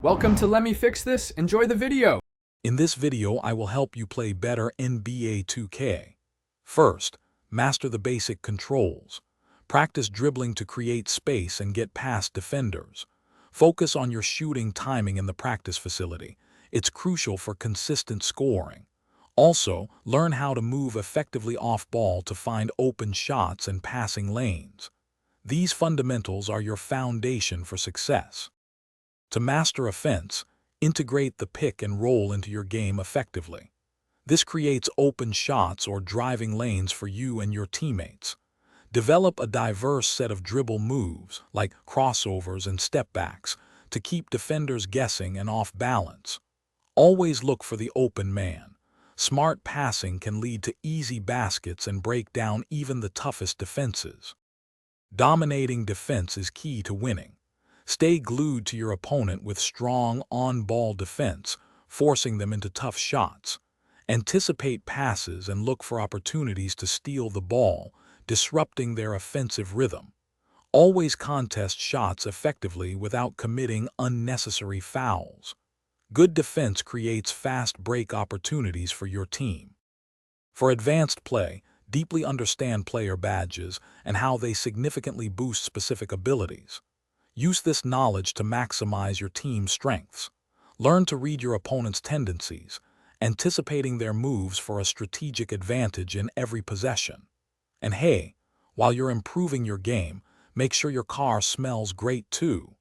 Welcome to Let Me Fix This. Enjoy the video. In this video, I will help you play better NBA 2K. First, master the basic controls. Practice dribbling to create space and get past defenders. Focus on your shooting timing in the practice facility. It's crucial for consistent scoring. Also, learn how to move effectively off ball to find open shots and passing lanes. These fundamentals are your foundation for success. To master offense, integrate the pick and roll into your game effectively. This creates open shots or driving lanes for you and your teammates. Develop a diverse set of dribble moves, like crossovers and step-backs, to keep defenders guessing and off balance. Always look for the open man. Smart passing can lead to easy baskets and break down even the toughest defenses. Dominating defense is key to winning. Stay glued to your opponent with strong on-ball defense, forcing them into tough shots. Anticipate passes and look for opportunities to steal the ball, disrupting their offensive rhythm. Always contest shots effectively without committing unnecessary fouls. Good defense creates fast break opportunities for your team. For advanced play, deeply understand player badges and how they significantly boost specific abilities. Use this knowledge to maximize your team's strengths. Learn to read your opponent's tendencies, anticipating their moves for a strategic advantage in every possession. And hey, while you're improving your game, make sure your car smells great too.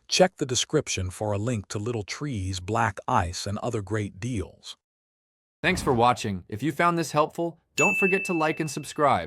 Check the description for a link to Little Trees, Black Ice, and other great deals. Thanks for watching. If you found this helpful, don't forget to like and subscribe.